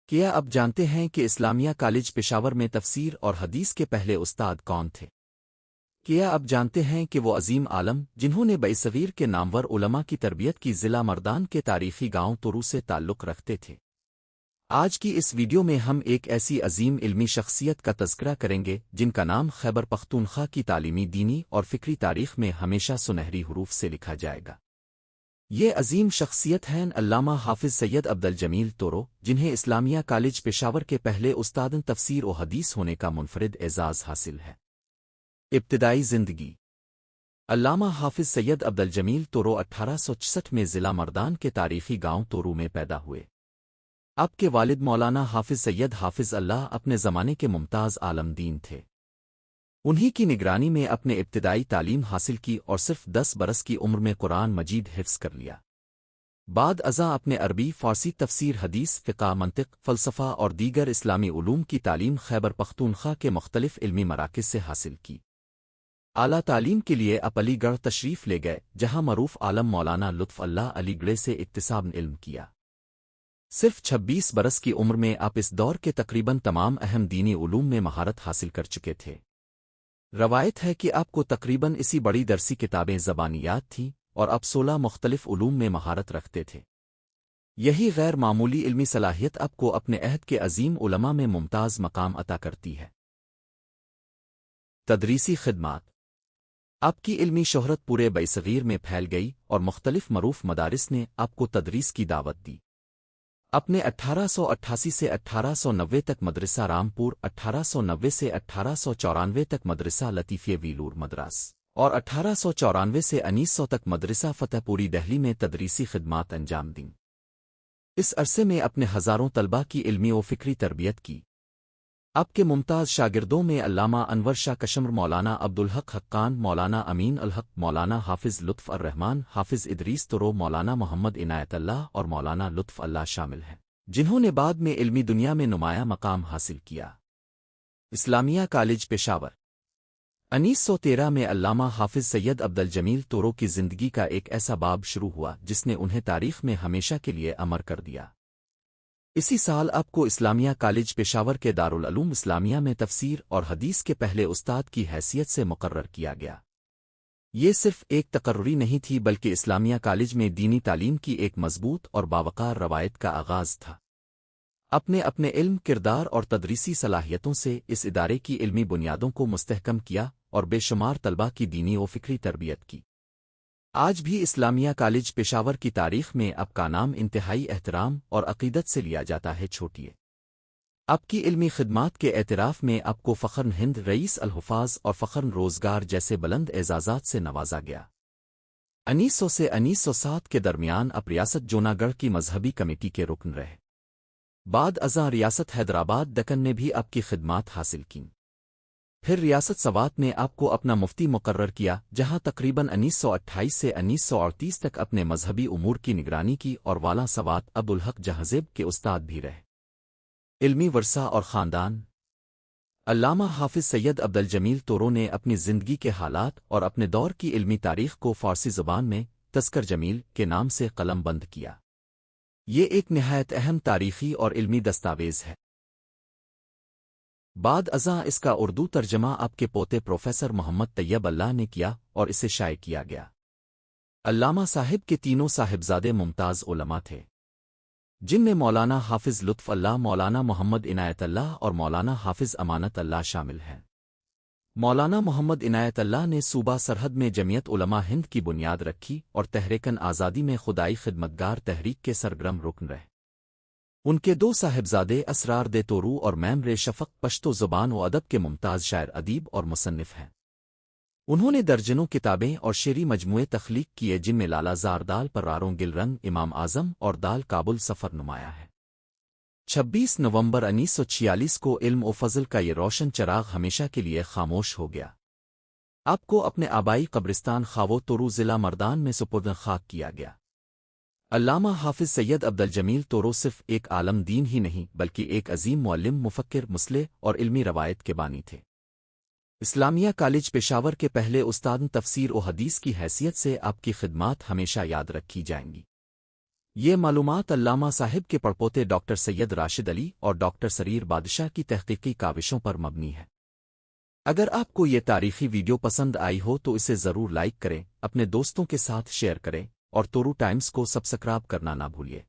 کیا اب جانتے ہیں کہ اسلامیہ کالج پشاور میں تفسیر اور حدیث کے پہلے استاد کون تھے؟ کیا اب جانتے ہیں کہ وہ عظیم عالم جنہوں نے صغیر کے نامور علماء کی تربیت کی ضلع مردان کے تاریخی گاؤں تورو سے تعلق رکھتے تھے؟ آج کی اس ویڈیو میں ہم ایک ایسی عظیم علمی شخصیت کا تذکرہ کریں گے جن کا نام خیبر پختونخوا کی تعلیمی، دینی اور فکری تاریخ میں ہمیشہ سنہری حروف سے لکھا جائے گا۔ یہ عظیم شخصیت ہیں علامہ حافظ سید عبدالجمیل تورو، جنہیں اسلامیہ کالج پشاور کے پہلے استاد تفسیر و حدیث ہونے کا منفرد اعزاز حاصل ہے۔ ابتدائی زندگی۔ علامہ حافظ سید عبدالجمیل تورو 1866 میں ضلع مردان کے تاریخی گاؤں تورو میں پیدا ہوئے۔ آپ کے والد مولانا حافظ سید حافظ اللہ اپنے زمانے کے ممتاز عالم دین تھے۔ انہی کی نگرانی میں اپنے ابتدائی تعلیم حاصل کی اور صرف 10 برس کی عمر میں قرآن مجید حفظ کر لیا۔ بعد ازاں اپنے عربی، فارسی، تفسیر، حدیث، فقہ، منطق، فلسفہ اور دیگر اسلامی علوم کی تعلیم خیبر پختونخوا کے مختلف علمی مراکز سے حاصل کی۔ اعلیٰ تعلیم کے لیے آپ علی گڑھ تشریف لے گئے، جہاں معروف عالم مولانا لطف اللہ علی گڑھ سے اکتساب علم کیا۔ صرف 26 برس کی عمر میں آپ اس دور کے تقریباً تمام اہم دینی علوم میں مہارت حاصل کر چکے تھے۔ روایت ہے کہ آپ کو تقریباً اسی بڑی درسی کتابیں زبانی یاد تھیں اور آپ 16 مختلف علوم میں مہارت رکھتے تھے۔ یہی غیر معمولی علمی صلاحیت آپ کو اپنے عہد کے عظیم علماء میں ممتاز مقام عطا کرتی ہے۔ تدریسی خدمات۔ آپ کی علمی شہرت پورے صغیر میں پھیل گئی اور مختلف معروف مدارس نے آپ کو تدریس کی دعوت دی۔ اپنے 1888 سے 1890 تک مدرسہ رامپور، 1890 سے 1894 تک مدرسہ لطیفیہ ویلور مدراس اور 1894 سے 1900 تک مدرسہ فتح پوری دہلی میں تدریسی خدمات انجام دیں۔ اس عرصے میں اپنے ہزاروں طلبہ کی علمی و فکری تربیت کی۔ آپ کے ممتاز شاگردوں میں علامہ انور شاہ کشمر، مولانا عبدالحق حقان، مولانا امین الحق، مولانا حافظ لطف الرحمان، حافظ ادریس تورو، مولانا محمد عنایت اللہ اور مولانا لطف اللہ شامل ہیں، جنہوں نے بعد میں علمی دنیا میں نمایاں مقام حاصل کیا۔ اسلامیہ کالج پشاور۔ 1913 میں علامہ حافظ سید عبدالجمیل تورو کی زندگی کا ایک ایسا باب شروع ہوا جس نے انہیں تاریخ میں ہمیشہ کے لیے امر کر دیا۔ اسی سال آپ کو اسلامیہ کالج پشاور کے دارالعلوم اسلامیہ میں تفسیر اور حدیث کے پہلے استاد کی حیثیت سے مقرر کیا گیا۔ یہ صرف ایک تقرری نہیں تھی بلکہ اسلامیہ کالج میں دینی تعلیم کی ایک مضبوط اور باوقار روایت کا آغاز تھا۔ اپنے علم، کردار اور تدریسی صلاحیتوں سے اس ادارے کی علمی بنیادوں کو مستحکم کیا اور بے شمار طلبہ کی دینی و فکری تربیت کی۔ آج بھی اسلامیہ کالج پشاور کی تاریخ میں آپ کا نام انتہائی احترام اور عقیدت سے لیا جاتا ہے۔ چھوٹیے آپ کی علمی خدمات کے اعتراف میں آپ کو فخر ہند، رئیس الحفاظ اور فخر روزگار جیسے بلند اعزازات سے نوازا گیا۔ 1900 سے 1907 کے درمیان آپ ریاست جوناگڑھ کی مذہبی کمیٹی کے رکن رہے۔ بعد ازاں ریاست حیدرآباد دکن میں بھی آپ کی خدمات حاصل کیں۔ پھر ریاست سوات نے آپ کو اپنا مفتی مقرر کیا، جہاں تقریباً 1928 سے 1938 تک اپنے مذہبی امور کی نگرانی کی اور والا سوات عبدالحق جہازیب کے استاد بھی رہے۔ علمی ورثہ اور خاندان۔ علامہ حافظ سید عبدالجمیل تورو نے اپنی زندگی کے حالات اور اپنے دور کی علمی تاریخ کو فارسی زبان میں تذکر جمیل کے نام سے قلم بند کیا۔ یہ ایک نہایت اہم تاریخی اور علمی دستاویز ہے۔ بعد ازاں اس کا اردو ترجمہ آپ کے پوتے پروفیسر محمد طیب اللہ نے کیا اور اسے شائع کیا گیا۔ علامہ صاحب کے تینوں صاحبزادے ممتاز علماء تھے، جن میں مولانا حافظ لطف اللہ، مولانا محمد عنایت اللہ اور مولانا حافظ امانت اللہ شامل ہیں۔ مولانا محمد عنایت اللہ نے صوبہ سرحد میں جمعیت علماء ہند کی بنیاد رکھی اور تحریکن آزادی میں خدائی خدمتگار تحریک کے سرگرم رکن رہے۔ ان کے دو صاحبزادے اسرار دے تورو اور میم شفق پشتو زبان و ادب کے ممتاز شاعر، ادیب اور مصنف ہیں۔ انہوں نے درجنوں کتابیں اور شعری مجموعے تخلیق کیے، جن میں لالا زاردال پر راروں گل رنگ، امام اعظم اور دال کابل سفر نمایاں ہے۔ 26 نومبر 1946 کو علم و فضل کا یہ روشن چراغ ہمیشہ کے لیے خاموش ہو گیا۔ آپ کو اپنے آبائی قبرستان خاوو تورو ضلع مردان میں سپرد خاک کیا گیا۔ علامہ حافظ سید عبدالجمیل تورو صرف ایک عالم دین ہی نہیں بلکہ ایک عظیم معلم، مفکر، مصلح اور علمی روایت کے بانی تھے۔ اسلامیہ کالج پشاور کے پہلے استاد تفسیر و حدیث کی حیثیت سے آپ کی خدمات ہمیشہ یاد رکھی جائیں گی۔ یہ معلومات علامہ صاحب کے پڑپوتے ڈاکٹر سید راشد علی اور ڈاکٹر سریر بادشاہ کی تحقیقی کاوشوں پر مبنی ہے۔ اگر آپ کو یہ تاریخی ویڈیو پسند آئی ہو تو اسے ضرور لائک کریں، اپنے دوستوں کے ساتھ شیئر کریں اور تورو ٹائمز کو سبسکرائب کرنا نہ بھولیے۔